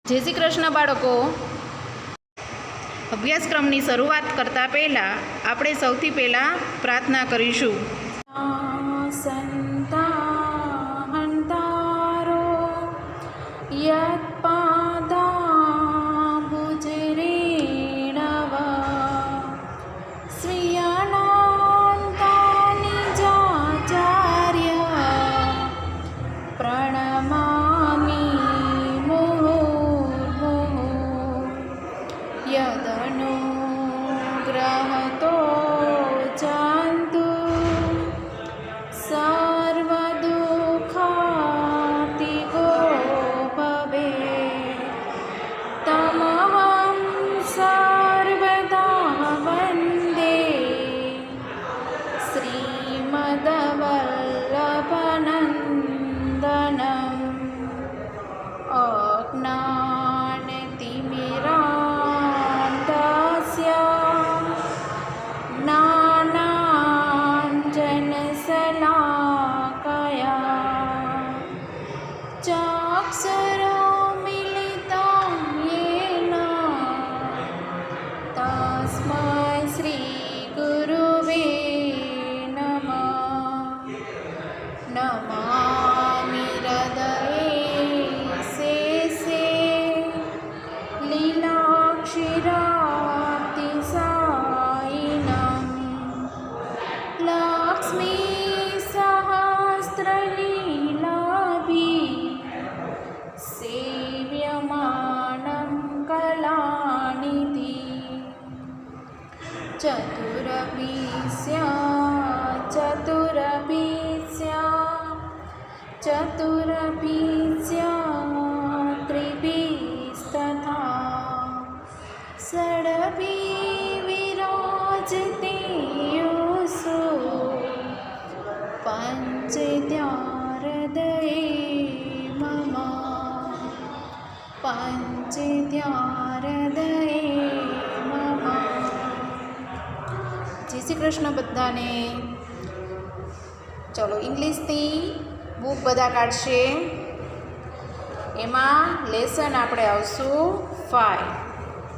જય શ્રી કૃષ્ણ બાળકો। અભ્યાસક્રમની શરૂઆત કરતાં પહેલાં આપણે સૌથી પહેલાં પ્રાર્થના કરીશું। સંતાહંતારો યત્પાદાંબુજરેણવ શ્રિયાનંતાનિજાચાર્ય પ્રણમામિ यदनुग्रहतो जान्तु सर्वदुःखातिगो भवेत् तमहं सर्वदा वन्दे श्रीमद्वल्लभनन्दनम् अज्ञानतिमिरान्धस्य ज्ञानाञ्जनशलाकया चक्षुरुन्मीलितं येन तस्मै श्रीगुरुवे नमः। नमामि हृदये शेषे लीलाक्षिराब्धिसायिनं लक्ष्मीसहस्रलीलाभिः सेव्यमानं कलानिधिः चतुरभिस्या त्रिभिस्तथा षडभिः विराजते योऽसो पञ्चद्वारदये मम पञ्चद्वारदये मम। जय श्री कृष्ण बधाने। चलो इंग्लिशनी बुक बधा काढशे। एमां लेसन आपणे आवशुं 5।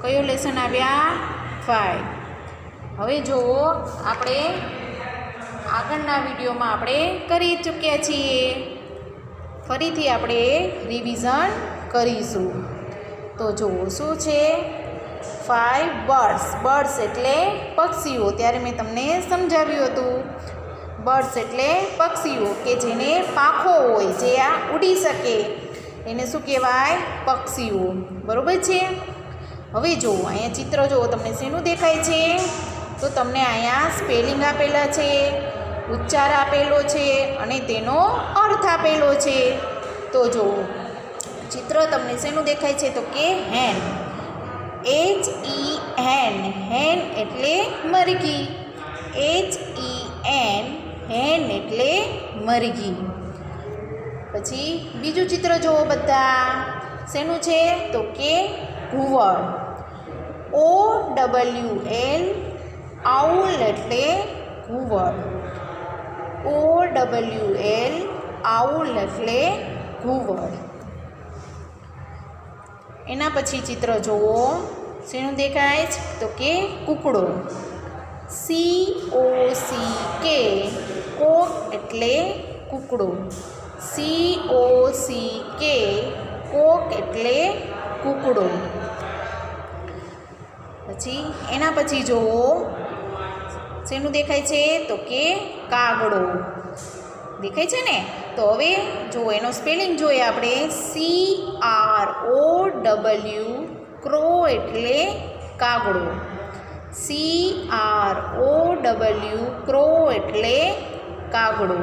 कयो लेसन आव्या 5। हवे जुओ आपणे आगळना विडियोमां आपणे करी चूक्या छीए। फरीथी आपणे रिविजन करीशुं। तो जुओ शुं छे 5 बर्ड्स। बर्ड्स एटले पक्षीओ। त्यारे मैं तमने समजाव्युं हतुं। बर्ड्स एटले पक्षीओ के जेने पाखो होय, जे आ उड़ी सके एने शुं कहेवाय? पक्षीओ। बरोबर छे। हवे जो अहींया चित्र जो तमने शेनुं देखाय छे? तो तमने अहींया स्पेलिंग आपेला छे, उच्चार आपेलो छे अने तेनो अर्थ आपेलो छे। तो जो चित्र तमने शेनुं देखाय छे? तो के हेन। HEN। हेन एटले मरघी। HEN हेन एटले मरघी। पछी बीजું चित्र જોવો બધા। શેનું છે? તો કે ઘુવડ। OWL આઉલ એટલે ઘુવડ। OWL આઉલ એટલે ઘુવડ। એના પછી ચિત્ર જોવો। શેનું દેખાય છે? તો કે કૂકડો। COCK કોક એટલે કૂકડો। COCK કોક એટલે કૂકડો। પછી એના પછી જોવો શેનું દેખાય છે? તો કે કાગડો દેખાય છે ને। તો હવે જો એનો સ્પેલિંગ જોઈએ આપણે। CROW ક્રો એટલે કાગડો। CROW ક્રો એટલે કાગડો।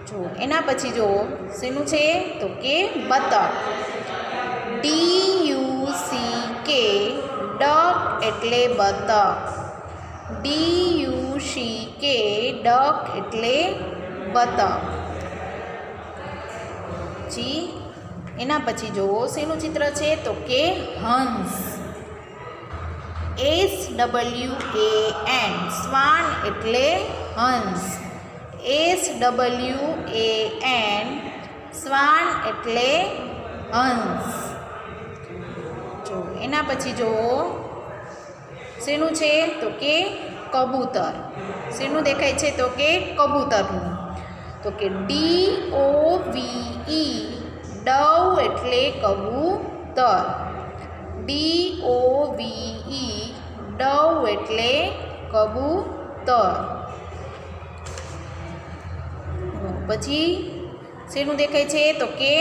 જો એના પછી જો શેનું છે? તો કે બતક। DUCK ડક એટલે બતક। DUCK ડક એટલે બતક। જી એના પછી જુઓ શેનું ચિત્ર છે? તો કે હંસ। SWAN શ્વાન એટલે હંસ। SWAN સ્વાન એટલે હંસ। જો એના પછી જુઓ શેનું છે તો કે કબૂતર. શેનું દેખાય છે તો કે કબૂતરનું. તો કે DOVE ડવ એટલે કબૂતર. DOVE ડવ એટલે કબૂતર. પછી શેનું દેખાય છે તો કે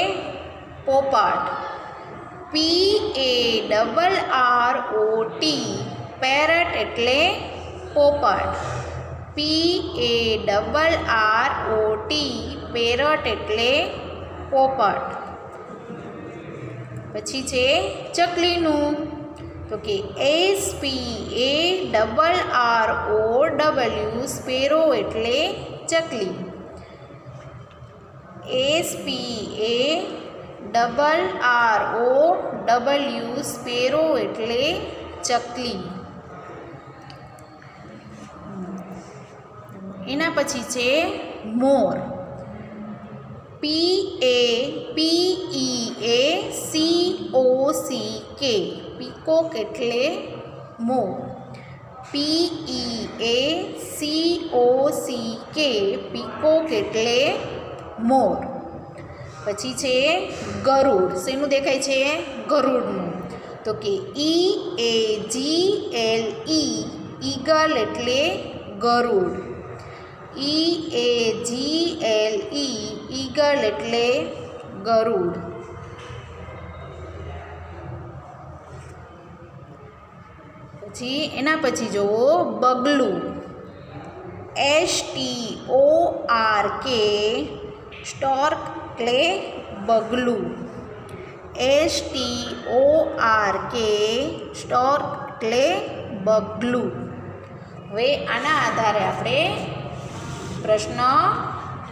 પોપટ. PARROT પેરટ એટલે પોપટ. PARROT પેરટ એટલે પોપટ. પછી છે ચકલીનું. તો કે SPARROW સ્પેરો એટલે ચકલી. SPARROW સ્પેરો એટલે ચકલી. એના પછી છે મોર. PAPEACOCK પીકોક એટલે મોર. PEACOCK પીકોક એટલે મોર. પછી છે ગરુડ. શેનું દેખાય છે ગરુડનું. તો કે EAGLE ઈગલ એટલે ગરુડ. EAGLE ઈગલ એટલે ગરુડ. પછી એના પછી જુઓ બગલું. STORK સ્ટોર્ક એટલે બગલું. STORK સ્ટોર્ક એટલે બગલું. હવે આના આધારે આપણે પ્રશ્ન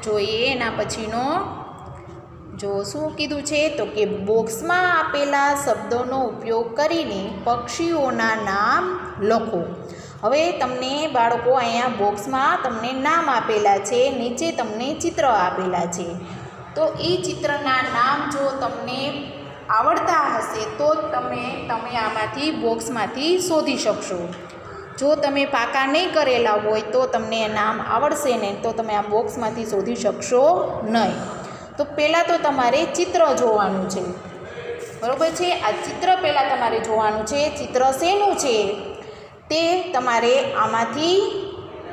જોઈએ. એના પછીનો જો શું કીધું છે તો કે બોક્સમાં આપેલા શબ્દોનો ઉપયોગ કરીને પક્ષીઓના નામ લખો. હવે તમને બાળકો અહીંયા બોક્સમાં તમને નામ આપેલા છે, નીચે તમને ચિત્ર આપેલા છે. તો એ ચિત્રના નામ જો તમને આવડતા હશે તો તમે આમાંથી બોક્સમાંથી શોધી શકશો. જો તમે પાકા નહીં કરેલા હોય તો તમને નામ આવડશે ને તો તમે આ બોક્સમાંથી શોધી શકશો નહીં. તો પહેલાં તો તમારે ચિત્ર જોવાનું છે, બરાબર છે. આ ચિત્ર પહેલાં તમારે જોવાનું છે. ચિત્ર શેનું છે તે તમારે આમાંથી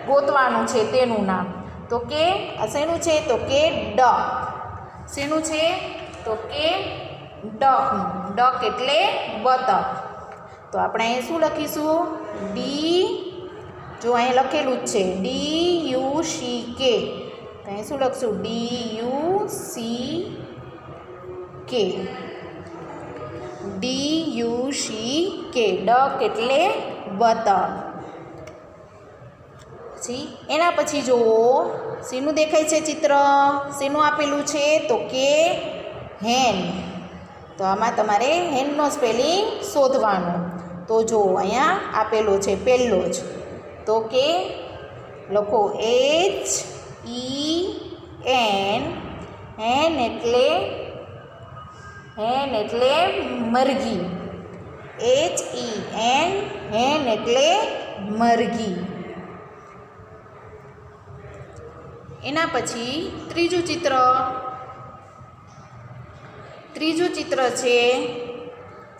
ગોતવાનું છે તેનું નામ. તો કે આ શેનું છે તો કે ડક. શેનું છે તો કે ડકનું. ડક એટલે બતક. તો આપણે અહીં શું લખીશું ડી. જો અહીં લખેલું જ છે DUCK. તો અહીં શું લખશું DUCK. DUCK ડક એટલે બતક. પછી એના પછી જુઓ શેનું દેખાય છે ચિત્ર. શેનું આપેલું છે તો કે હેન. તો આમાં તમારે હેનનો સ્પેલિંગ શોધવાનો. તો જો અહીંયા આપેલો છે પહેલો જ. તો કે લખો HEN. હેન એટલે મરઘી. HEN હેન એટલે મરઘી. એના પછી ત્રીજું ચિત્ર છે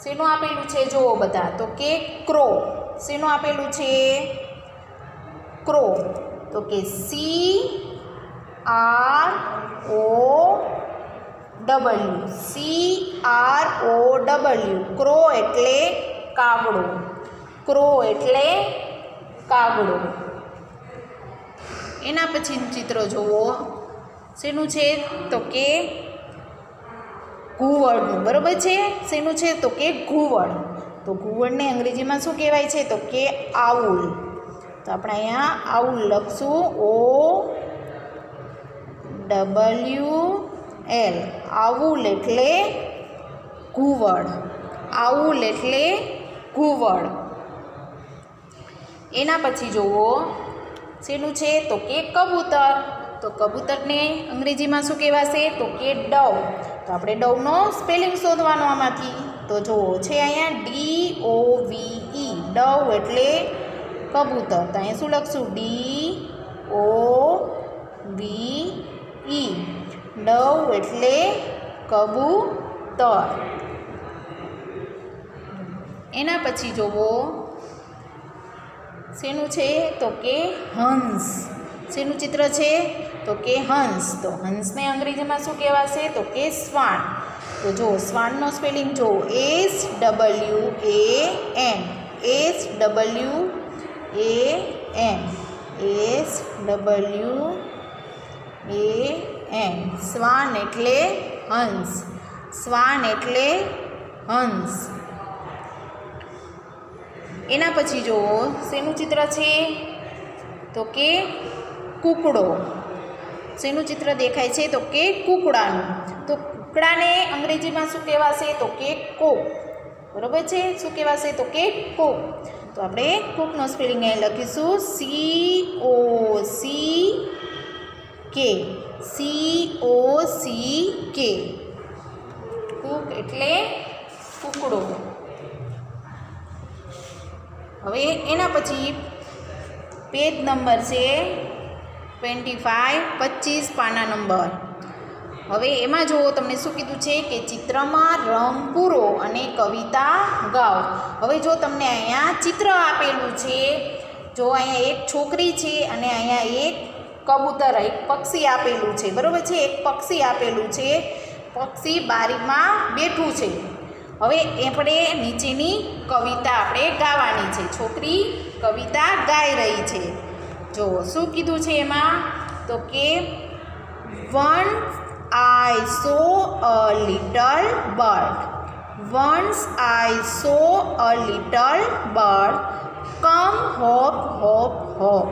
શેનું આપેલું છે જુઓ બધા. તો કે ક્રો. શેનું આપેલું છે ક્રો. તો કે CROW. ક્રો એટલે કાગડો. ક્રો એટલે કાગડો. એના પછીનું ચિત્ર જુઓ શેનું છે તો કે ઘુવડનું. બરાબર છે. શેનું છે તો કે ઘુવડ. તો ઘુવડને અંગ્રેજીમાં શું કહેવાય છે તો કે આઉલ. તો આપણે અહીંયા આઉલ લખશું OWL. આઉલ એટલે ઘુવડ. આઉલ એટલે ઘુવડ. એના પછી જુઓ શેનું છે તો કે કબૂતર. તો કબૂતરને અંગ્રેજીમાં શું કહેવાશે તો કે ડવ. તો આપણે ડવનો સ્પેલિંગ શોધવાનો આમાંથી. તો જુઓ છે અહીંયા DOVE, ડવ એટલે કબૂતર. તો અહીંયા શું લખશું? DOVE, ડવ એટલે કબૂતર. એના પછી જુઓ શેનું છે? તો કે હંસ. શેનું ચિત્ર છે? તો કે હંસ. તો હંસને અંગ્રેજીમાં શું કહેવાશે? તો કે સ્વાન. તો જો સ્વાનનો સ્પેલિંગ જો SWAN, SWAN, સ્વાન એટલે હંસ. સ્વાન એટલે હંસ. એના પછી જુઓ શેનું ચિત્ર છે? તો કે કૂકડો. શેનું ચિત્ર દેખાય છે? તો કે કૂકડાનું. તો કૂકડાને અંગ્રેજીમાં શું કહેવાશે? તો કે કોક. બરાબર છે? શું કહેવાશે? તો કે કોક. તો આપણે કોકનો સ્પેલિંગ અહીં લખીશું COCK. કૂક એટલે કૂકડો. હવે એના પછી પેજ નંબર છે 25, 25 પાના નંબર. હવે એમાં જુઓ તમને શું કીધું છે કે ચિત્રમાં રંગ પૂરો અને કવિતા ગાઓ. હવે જો તમને અહીંયા ચિત્ર આપેલું છે, જો અહીંયા એક છોકરી છે અને અહીંયા એક કબૂતર, એક પક્ષી આપેલું છે. બરાબર છે? એક પક્ષી આપેલું છે, પક્ષી બારીમાં બેઠું છે. હવે આપણે નીચેની કવિતા આપણે ગાવાની છે. છોકરી કવિતા ગાઈ રહી છે. જો શું કીધું છે એમાં? તો કે Once I saw a little bird. Once I saw a little bird. Come hop, hop, hop.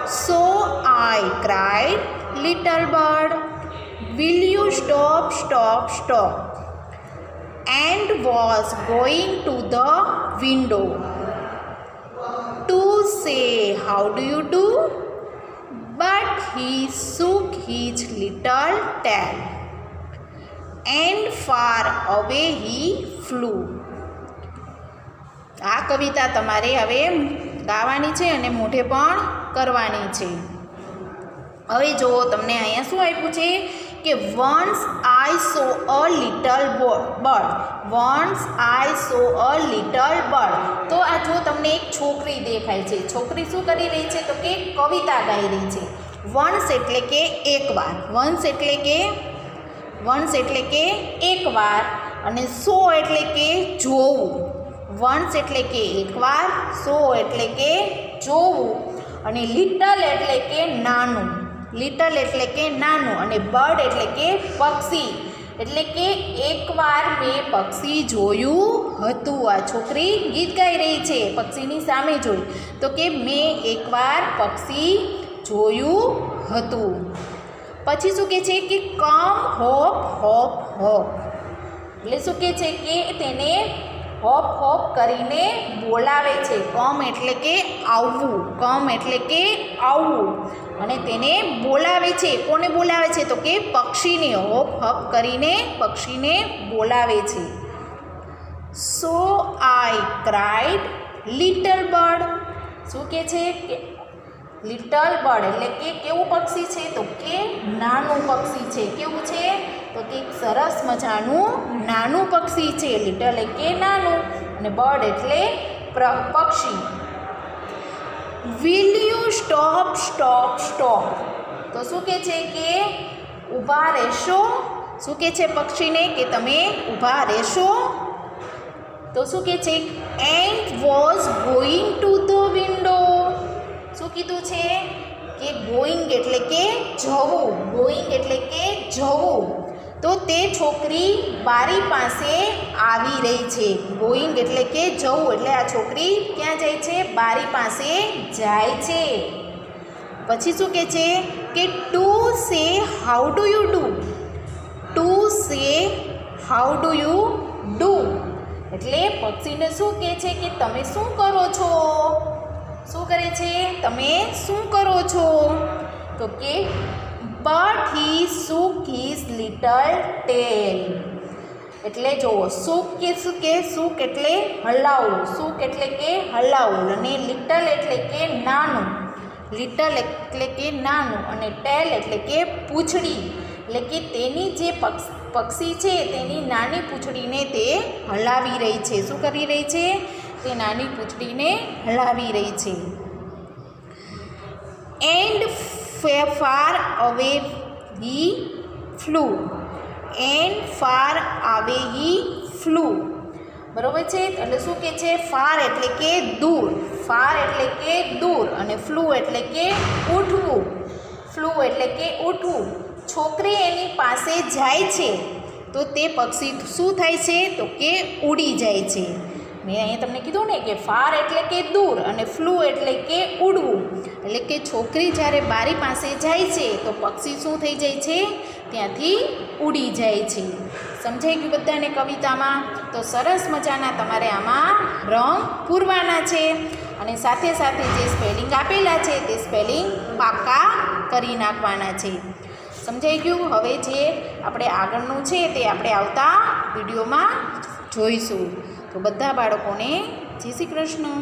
So I cried, little bird, will you stop, stop, stop? And was going to the window to say, how do you do? But he shook his little tail, and far away he flew. આ કવિતા તમારે હવે ગાવાની છે અને મોઢે પણ કરવાની છે. હવે જો તમને અહીંયા શું આપ્યું છે કે once I saw a little bird. Once I saw a little bird. તો આ જો તમને એક છોકરી દેખાય છે. છોકરી શું કરી રહી છે? તો કે કવિતા ગાઈ રહી છે. once એટલે કે એકવાર. once એટલે કે એકવાર અને સો એટલે કે જોવું. once એટલે કે એકવાર, સો એટલે કે જોવું અને લિટલ એટલે કે નાનું. લિટલ એટલે કે નાનું અને બર્ડ એટલે કે પક્ષી. એટલે કે એકવાર મેં પક્ષી જોયું હતું. આ છોકરી ગીત ગાઈ રહી છે, પક્ષીની સામે જોઈ. તો કે મેં એકવાર પક્ષી જોયું હતું. પછી શું કહે છે કે કમ હોપ હોપ હોપ. એટલે શું કહે છે કે તેને હોપ હોપ કરીને બોલાવે છે. કમ એટલે કે આવવું. કમ એટલે કે આવવું અને તેને બોલાવે છે. કોને બોલાવે છે? તો કે પક્ષીને હોપ હોપ કરીને પક્ષીને બોલાવે છે. સો આઈ ક્રાઇડ લિટલ બર્ડ. શું કહે છે કે લિટલ બર્ડ એટલે કે કેવું પક્ષી છે? તો કે નાનું પક્ષી છે. કેવું છે? તો કે સરસ મજાનું નાનું પક્ષી છે. લિટલ એટલે કે નાનું અને બર્ડ એટલે પક્ષી. Will you stop, stop, stop. તો શું કહે છે કે ઊભા રહેશો. શું કહે છે પક્ષીને કે તમે ઊભા રહેશો. તો શું કહે છે and was going to the window. શું કીધું છે કે ગોઈંગ એટલે કે જવું. ગોઈંગ એટલે કે જવું. તો તે છોકરી બારી પાસે આવી રહી છે. ગોઈંગ એટલે કે જવું. એટલે આ છોકરી ક્યાં જાય છે? બારી પાસે જાય છે. પછી શું કહે છે કે to say how do you do. To say how do you do. એટલે પક્ષીને શું કહે છે કે તમે શું કરો છો? શું કરે છે? તમે શું કરો છો? તો કે but he shook his little tail. એટલે જુઓ સૂક કે સૂક એટલે હલાવવું, સૂક એટલે કે હલાવવું, અને લિટલ એટલે કે નાનું, લિટલ એટલે કે નાનું, અને ટેલ એટલે કે પૂંછડી, એટલે કે તેની જે પક્ષી છે તેની નાની પૂંછડીને તે હલાવી રહી છે. શું કરી રહી છે? તે નાની પૂંછડીને હલાવી રહી છે. And far away he flu, and far away he flu, બરાબર છે. એટલે શું કહે છે? ફાર એટલે કે દૂર, ફાર એટલે કે દૂર, અને ફ્લુ એટલે કે ઉઠવું, ફ્લુ એટલે કે ઉઠવું. છોકરી એની પાસે જાય છે તો તે પક્ષી શું થાય છે? તો કે ઉડી જાય છે. મેં અહીંયા તમને કીધું ને કે ફાર એટલે કે દૂર અને ફ્લુ એટલે કે ઉડવું, એટલે કે છોકરી જ્યારે બારી પાસે જાય છે તો પક્ષી શું થઈ જાય છે? ત્યાંથી ઉડી જાય છે. સમજાઈ ગયું બધાને કવિતામાં? તો સરસ મજાના તમારે આમાં રંગ પૂરવાના છે, અને સાથે સાથે જે સ્પેલિંગ આપેલા છે તે સ્પેલિંગ પાક્કા કરી નાખવાના છે. સમજાઈ ગયું? હવે જે આપણે આગળનું છે તે આપણે આવતા વિડીયોમાં જોઈશું. તો બધા બાળકોને જય શ્રી કૃષ્ણ.